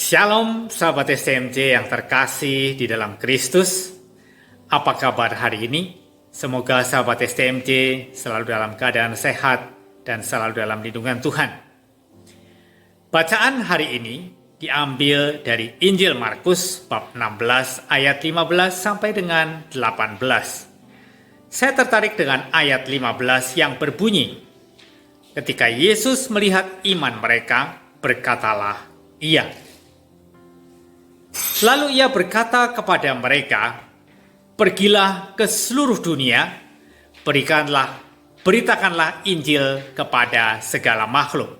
Shalom sahabat STMJ yang terkasih di dalam Kristus. Apa kabar hari ini? Semoga sahabat STMJ selalu dalam keadaan sehat dan selalu dalam lindungan Tuhan. Bacaan hari ini diambil dari Injil Markus bab 16 ayat 15 sampai dengan 18. Saya tertarik dengan ayat 15 yang berbunyi, ketika Yesus melihat iman mereka, berkatalah ia. Lalu ia berkata kepada mereka, pergilah ke seluruh dunia, beritakanlah Injil kepada segala makhluk.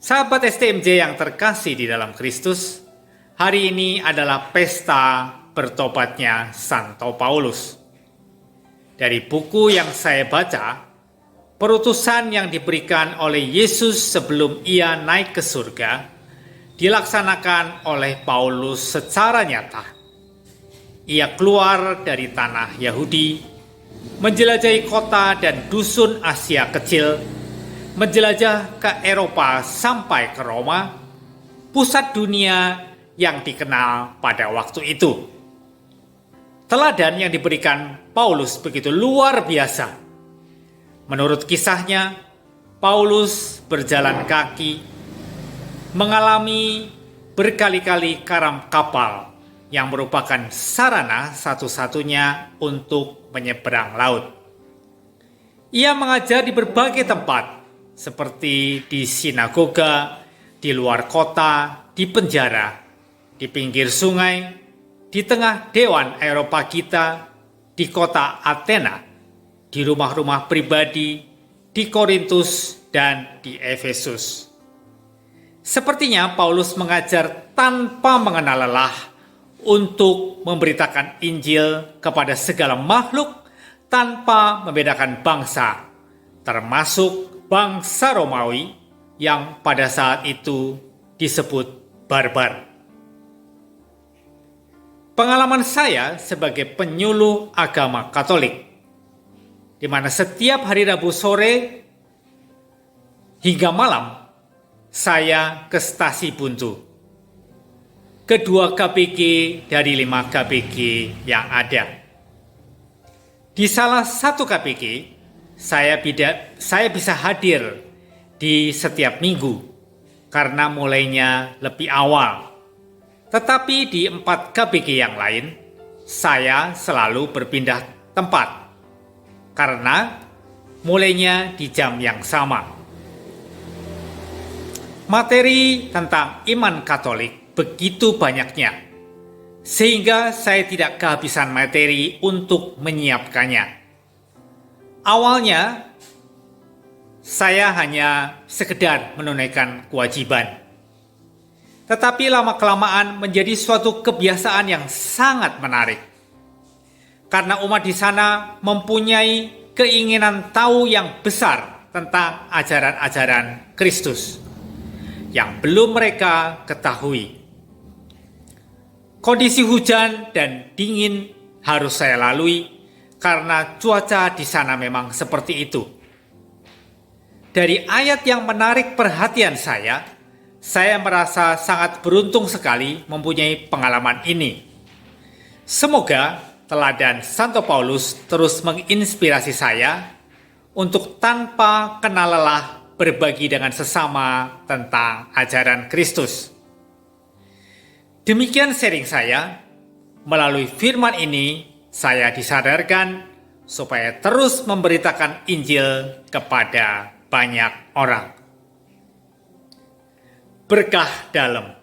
Sahabat STMJ yang terkasih di dalam Kristus, hari ini adalah pesta bertobatnya Santo Paulus. Dari buku yang saya baca, perutusan yang diberikan oleh Yesus sebelum ia naik ke surga dilaksanakan oleh Paulus secara nyata. Ia keluar dari tanah Yahudi, menjelajahi kota dan dusun Asia kecil, menjelajah ke Eropa sampai ke Roma, pusat dunia yang dikenal pada waktu itu. Teladan yang diberikan Paulus begitu luar biasa. Menurut kisahnya, Paulus berjalan kaki, mengalami berkali-kali karam kapal yang merupakan sarana satu-satunya untuk menyeberang laut. Ia mengajar di berbagai tempat, seperti di sinagoga, di luar kota, di penjara, di pinggir sungai, di tengah dewan Areopagita, di kota Athena, di rumah-rumah pribadi, di Korintus, dan di Efesus. Sepertinya Paulus mengajar tanpa mengenal lelah untuk memberitakan Injil kepada segala makhluk tanpa membedakan bangsa, termasuk bangsa Romawi yang pada saat itu disebut barbar. Pengalaman saya sebagai penyuluh agama Katolik, di mana setiap hari Rabu sore hingga malam saya ke Stasi Buntu, kedua KPG dari 5 KPG yang ada. Di salah satu KPG, saya bisa hadir di setiap minggu karena mulainya lebih awal. Tetapi di 4 KPG yang lain, saya selalu berpindah tempat karena mulainya di jam yang sama. Materi tentang iman Katolik begitu banyaknya, sehingga saya tidak kehabisan materi untuk menyiapkannya. Awalnya, saya hanya sekedar menunaikan kewajiban. Tetapi lama-kelamaan menjadi suatu kebiasaan yang sangat menarik. Karena umat di sana mempunyai keinginan tahu yang besar tentang ajaran-ajaran Kristus yang belum mereka ketahui. Kondisi hujan dan dingin harus saya lalui karena cuaca di sana memang seperti itu. Dari ayat yang menarik perhatian saya merasa sangat beruntung sekali mempunyai pengalaman ini. Semoga teladan Santo Paulus terus menginspirasi saya untuk tanpa kenal lelah berbagi dengan sesama tentang ajaran Kristus. Demikian sharing saya. Melalui firman ini, saya disadarkan supaya terus memberitakan Injil kepada banyak orang. Berkah dalam.